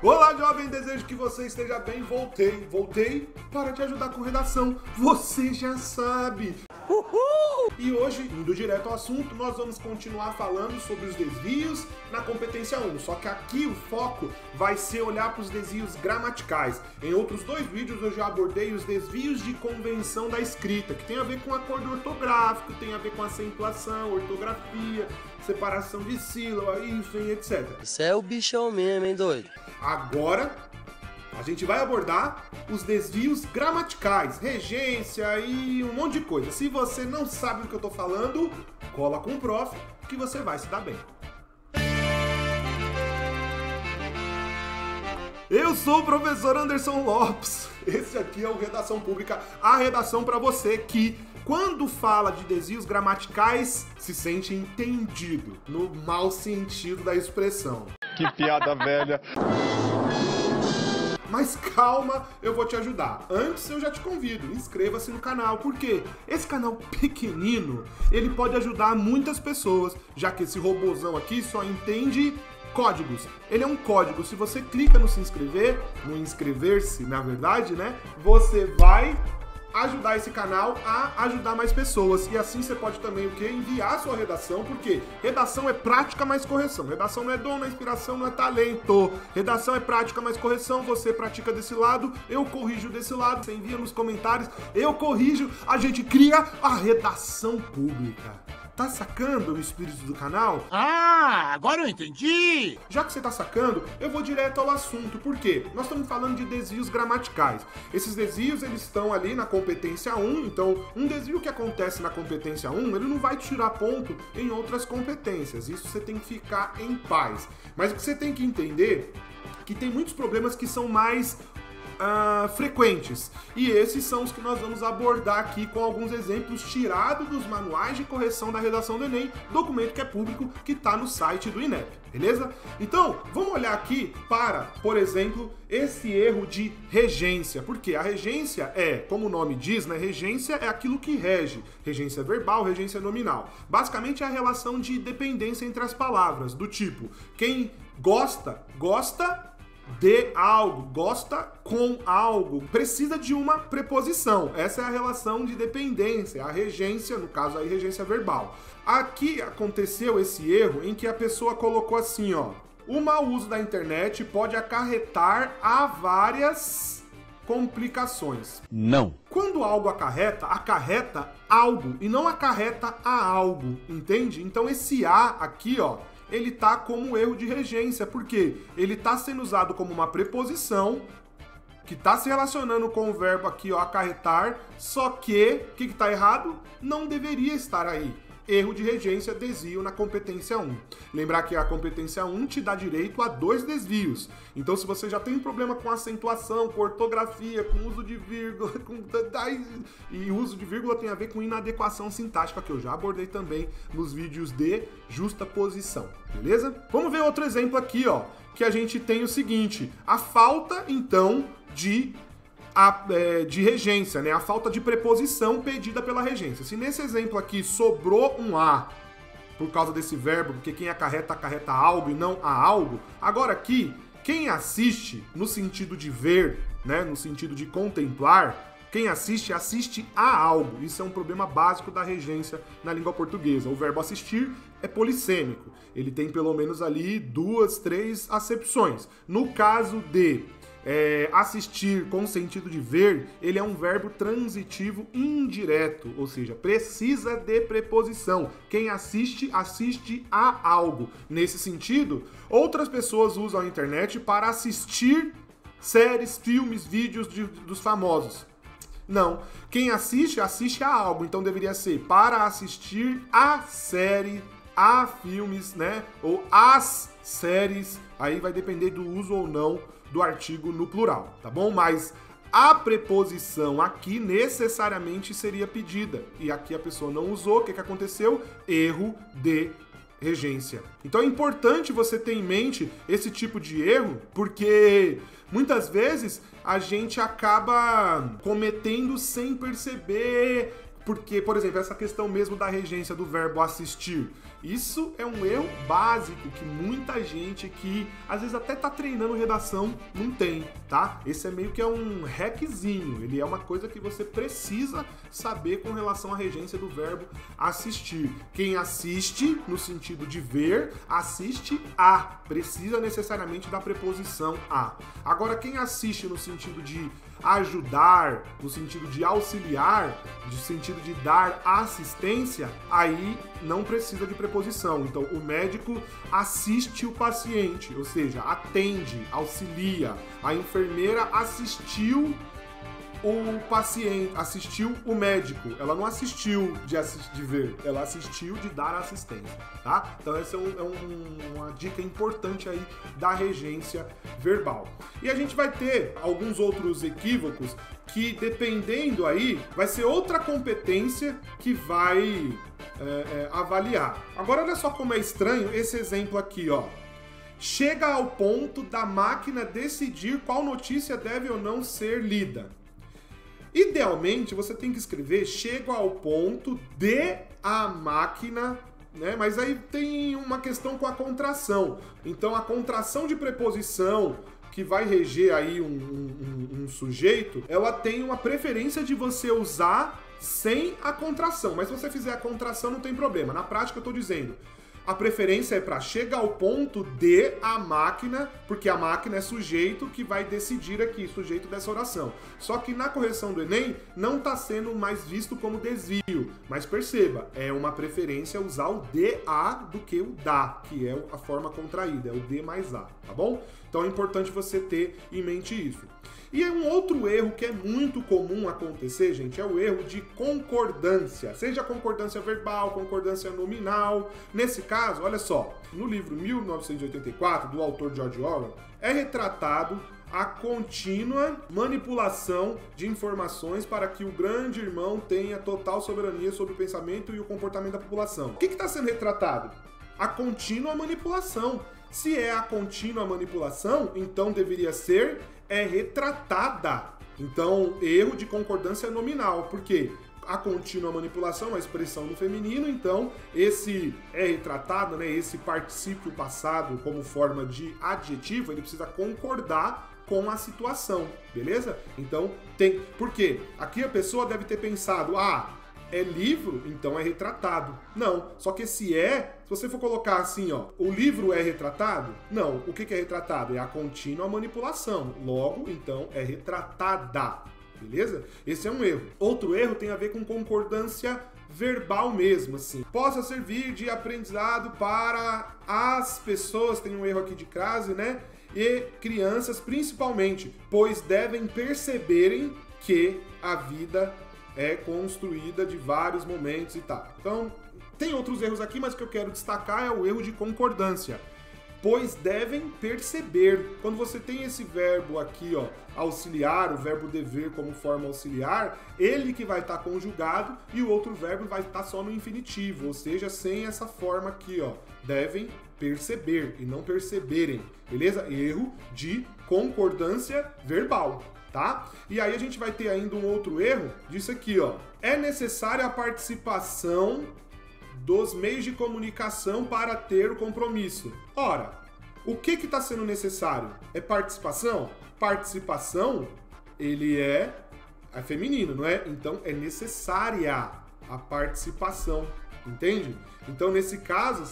Olá, jovem, desejo que você esteja bem. Voltei para te ajudar com redação. Você já sabe. Uhul! E hoje, indo direto ao assunto, nós vamos continuar falando sobre os desvios na competência 1. Só que aqui o foco vai ser olhar para os desvios gramaticais. Em outros dois vídeos eu já abordei os desvios de convenção da escrita, que tem a ver com acordo ortográfico, tem a ver com acentuação, ortografia, separação de sílaba, hífen, etc. Isso é o bichão mesmo, hein, doido? Agora, a gente vai abordar os desvios gramaticais, regência e um monte de coisa. Se você não sabe do que eu tô falando, cola com o prof que você vai se dar bem. Eu sou o professor Anderson Lopes. Esse aqui é o Redação Pública, a redação para você que, quando fala de desvios gramaticais, se sente entendido, no mau sentido da expressão. Que piada velha. Mas calma, eu vou te ajudar. Antes eu já te convido, inscreva-se no canal, porque esse canal pequenino, ele pode ajudar muitas pessoas, já que esse robozão aqui só entende códigos. Ele é um código. Se você clica no se inscrever, no inscrever-se, na verdade, né? Você vai ajudar esse canal a ajudar mais pessoas. E assim você pode também o quê? Enviar sua redação, porque redação é prática mais correção. Redação não é dom, não é inspiração, não é talento. Redação é prática mais correção. Você pratica desse lado, eu corrijo desse lado. Você envia nos comentários, eu corrijo. A gente cria a redação pública. Tá sacando o espírito do canal? Ah, agora eu entendi! Já que você tá sacando, eu vou direto ao assunto. Por quê? Nós estamos falando de desvios gramaticais. Esses desvios, eles estão ali na competência 1. Então, um desvio que acontece na competência 1, ele não vai tirar ponto em outras competências. Isso você tem que ficar em paz. Mas o que você tem que entender é que tem muitos problemas que são mais frequentes. E esses são os que nós vamos abordar aqui com alguns exemplos tirados dos manuais de correção da redação do Enem, documento que é público, que está no site do INEP, beleza? Então, vamos olhar aqui para, por exemplo, esse erro de regência. Porque a regência é, como o nome diz, né? Regência é aquilo que rege. Regência verbal, regência nominal. Basicamente é a relação de dependência entre as palavras, do tipo, quem gosta de algo, gosta com algo, precisa de uma preposição. Essa é a relação de dependência, a regência, no caso aí, regência verbal. Aqui aconteceu esse erro em que a pessoa colocou assim, ó: o mau uso da internet pode acarretar a várias complicações. Não. Quando algo acarreta algo e não acarreta a algo, entende? Então esse a aqui, ó, ele tá como erro de regência, porque ele tá sendo usado como uma preposição que tá se relacionando com o verbo aqui, ó, acarretar, só que, o que tá errado? Não deveria estar aí. Erro de regência, desvio na competência 1. Lembrar que a competência 1 te dá direito a 2 desvios. Então, se você já tem um problema com acentuação, com ortografia, com uso de vírgula, e uso de vírgula tem a ver com inadequação sintática, que eu já abordei também nos vídeos de justaposição, beleza? Vamos ver outro exemplo aqui, ó, que a gente tem o seguinte: a falta, então, de regência, né? A falta de preposição pedida pela regência. Se nesse exemplo aqui sobrou um a por causa desse verbo, porque quem acarreta algo e não a algo, agora aqui, quem assiste no sentido de ver, né? No sentido de contemplar, quem assiste a algo. Isso é um problema básico da regência na língua portuguesa. O verbo assistir é polissêmico. Ele tem pelo menos ali 2, 3 acepções. No caso de assistir com o sentido de ver, ele é um verbo transitivo indireto, ou seja, precisa de preposição. Quem assiste a algo. Nesse sentido, outras pessoas usam a internet para assistir séries, filmes, vídeos dos famosos. Não, quem assiste a algo, então deveria ser para assistir a série, a filmes, né? Ou as séries, aí vai depender do uso ou não do artigo no plural, tá bom? Mas a preposição aqui necessariamente seria pedida. E aqui a pessoa não usou, o que aconteceu? Erro de regência. Então é importante você ter em mente esse tipo de erro, porque muitas vezes a gente acaba cometendo sem perceber. Porque, por exemplo, essa questão mesmo da regência do verbo assistir Isso é um erro básico que muita gente que às vezes até tá treinando redação não tem, tá? Esse é meio que um hackzinho, ele é uma coisa que você precisa saber com relação à regência do verbo assistir. Quem assiste, no sentido de ver, assiste a, precisa necessariamente da preposição a. Agora, quem assiste no sentido de ajudar, no sentido de auxiliar, no sentido de dar assistência, aí não precisa de preposição. Então, o médico assiste o paciente, ou seja, atende, auxilia. A enfermeira assistiu o paciente, assistiu o médico. Ela não assistiu de ver, ela assistiu de dar assistência, tá? Então essa uma dica importante aí da regência verbal. E a gente vai ter alguns outros equívocos que, dependendo aí, vai ser outra competência que vai avaliar. Agora olha só como é estranho esse exemplo aqui, ó. Chega ao ponto da máquina decidir qual notícia deve ou não ser lida. Idealmente, você tem que escrever chego ao ponto de a máquina, né? Mas aí tem uma questão com a contração. Então, a contração de preposição que vai reger aí um sujeito, ela tem uma preferência de você usar sem a contração. Mas se você fizer a contração, não tem problema. Na prática, eu estou dizendo... A preferência é para chegar ao ponto de a máquina, porque a máquina é sujeito que vai decidir aqui, sujeito dessa oração. Só que na correção do Enem não está sendo mais visto como desvio. Mas perceba, é uma preferência usar o de a do que o da, que é a forma contraída, é o de mais a, tá bom? Então é importante você ter em mente isso. E um outro erro que é muito comum acontecer, gente, é o erro de concordância. Seja concordância verbal, concordância nominal. Nesse caso, olha só, no livro 1984, do autor George Orwell, é retratado a contínua manipulação de informações para que o grande irmão tenha total soberania sobre o pensamento e o comportamento da população. O que está sendo retratado? A contínua manipulação. Se é a contínua manipulação, então deveria ser retratada. Então, erro de concordância nominal. Por quê? A contínua manipulação é uma expressão no feminino, então esse retratado, né, esse particípio passado como forma de adjetivo, ele precisa concordar com a situação, beleza? Então, tem... Por quê? Aqui a pessoa deve ter pensado, é livro, então é retratado. Não, só que se você for colocar assim, ó, o livro é retratado? Não, o que é retratado? É a contínua manipulação. Logo, então, é retratada, beleza? Esse é um erro. Outro erro tem a ver com concordância verbal mesmo, assim. Possa servir de aprendizado para as pessoas, tem um erro aqui de crase, né? E crianças principalmente, pois devem perceberem que a vida é construída de vários momentos e tal. Então, tem outros erros aqui, mas o que eu quero destacar é o erro de concordância. Pois devem perceber. Quando você tem esse verbo aqui, ó, auxiliar, o verbo dever como forma auxiliar, ele que vai estar conjugado e o outro verbo vai estar só no infinitivo, ou seja, sem essa forma aqui, ó. Devem perceber e não perceberem, beleza? Erro de concordância verbal. Tá? E aí a gente vai ter ainda um outro erro disso aqui, ó. É necessária a participação dos meios de comunicação para ter o compromisso. Ora, o que está sendo necessário? É participação? Participação, ele é feminino, não é? Então é necessária a participação, entende? Então, nesse caso,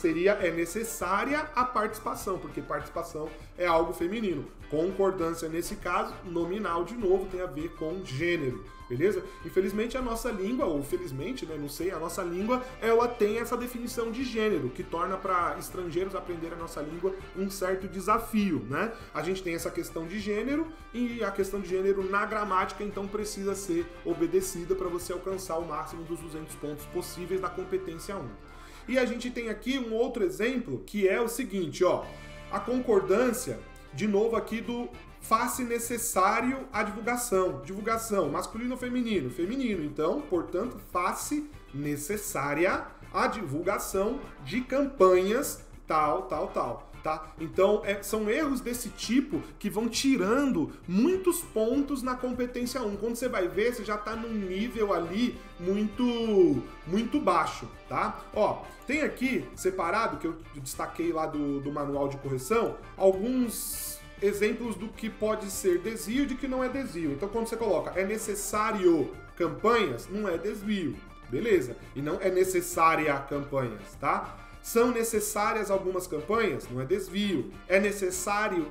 é necessária a participação, porque participação é algo feminino. Concordância, nesse caso, nominal, de novo, tem a ver com gênero, beleza? Infelizmente, a nossa língua, ou felizmente, né, não sei, a nossa língua, ela tem essa definição de gênero, que torna para estrangeiros aprender a nossa língua um certo desafio, né? A gente tem essa questão de gênero, e a questão de gênero na gramática, então, precisa ser obedecida para você alcançar o máximo dos 200 pontos possíveis da competência 1. E a gente tem aqui um outro exemplo, que é o seguinte, ó. A concordância, de novo aqui do faz-se necessário a divulgação. Divulgação, masculino ou feminino? Feminino. Então, portanto, faz-se necessária a divulgação de campanhas tal, tal, tal. tá? Então, são erros desse tipo que vão tirando muitos pontos na competência 1. Quando você vai ver, você já tá num nível ali muito baixo, tá? Ó, tem aqui, separado, que eu destaquei lá do manual de correção, alguns exemplos do que pode ser desvio e de que não é desvio. Então, quando você coloca é necessário campanhas, não é desvio, beleza? E não é necessária campanhas, tá? São necessárias algumas campanhas? Não é desvio. É necessária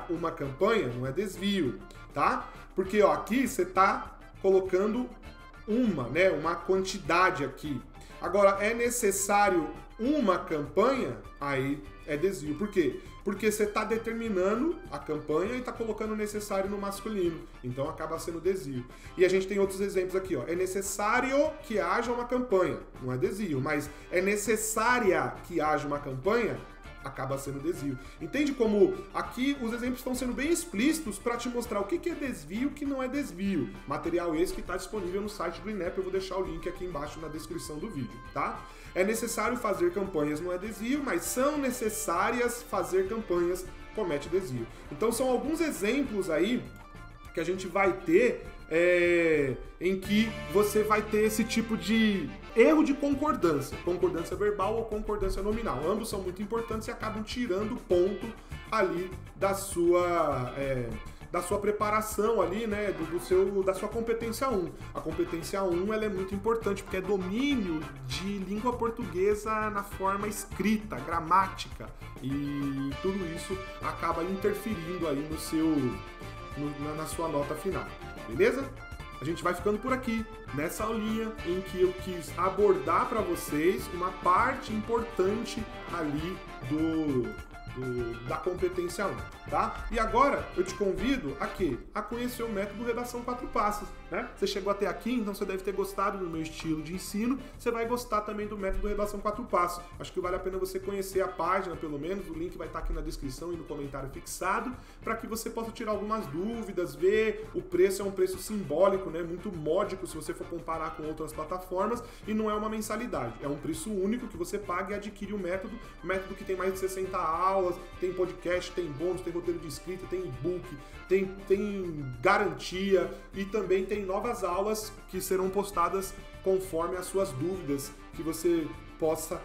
uma campanha? Não é desvio, tá? Porque ó, aqui você tá colocando uma quantidade aqui. Agora, é necessário uma campanha? Aí é desvio. Por quê? Porque você está determinando a campanha e está colocando necessário no masculino. Então acaba sendo desvio. E a gente tem outros exemplos aqui, ó. É necessário que haja uma campanha. Não é desvio, mas é necessária que haja uma campanha, acaba sendo desvio. Entende como aqui os exemplos estão sendo bem explícitos para te mostrar o que é desvio e o que não é desvio. Material esse que está disponível no site do INEP, eu vou deixar o link aqui embaixo na descrição do vídeo, tá? É necessário fazer campanhas, não é desvio, mas são necessárias fazer campanhas, comete desvio. Então são alguns exemplos aí que a gente vai ter em que você vai ter esse tipo de erro de concordância verbal ou concordância nominal. Ambos são muito importantes e acabam tirando ponto ali da sua preparação ali, né, da sua competência 1. A competência 1 ela é muito importante porque é domínio de língua portuguesa na forma escrita, gramática, e tudo isso acaba interferindo aí na sua nota final, beleza? A gente vai ficando por aqui, nessa aulinha em que eu quis abordar para vocês uma parte importante ali da competência 1, tá? E agora eu te convido a conhecer o método Redação 4 Passos, né? Você chegou até aqui, então você deve ter gostado do meu estilo de ensino, você vai gostar também do método Redação 4 Passos. Acho que vale a pena você conhecer a página, pelo menos, o link vai estar aqui na descrição e no comentário fixado, para que você possa tirar algumas dúvidas, ver o preço, é um preço simbólico, né? Muito módico se você for comparar com outras plataformas, e não é uma mensalidade, é um preço único que você paga e adquire o método que tem mais de 60 aulas, tem podcast, tem bônus, tem roteiro de escrita, tem e-book, tem garantia e também tem novas aulas que serão postadas conforme as suas dúvidas que você possa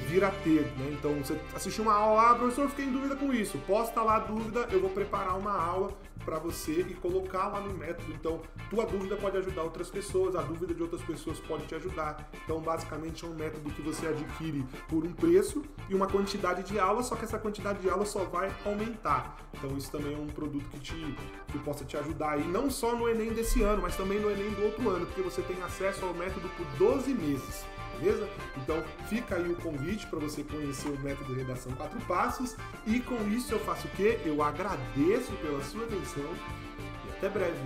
vir a ter, né? Então você assistiu uma aula, professor, fiquei em dúvida com isso, posta lá a dúvida, eu vou preparar uma aula para você e colocar lá no método. Então, tua dúvida pode ajudar outras pessoas, a dúvida de outras pessoas pode te ajudar. Então, basicamente, é um método que você adquire por um preço e uma quantidade de aulas, só que essa quantidade de aulas só vai aumentar. Então, isso também é um produto que possa te ajudar aí, não só no Enem desse ano, mas também no Enem do outro ano, porque você tem acesso ao método por 12 meses. Beleza? Então fica aí o convite para você conhecer o método Redação 4 Passos, e com isso eu faço o quê? Eu agradeço pela sua atenção e até breve.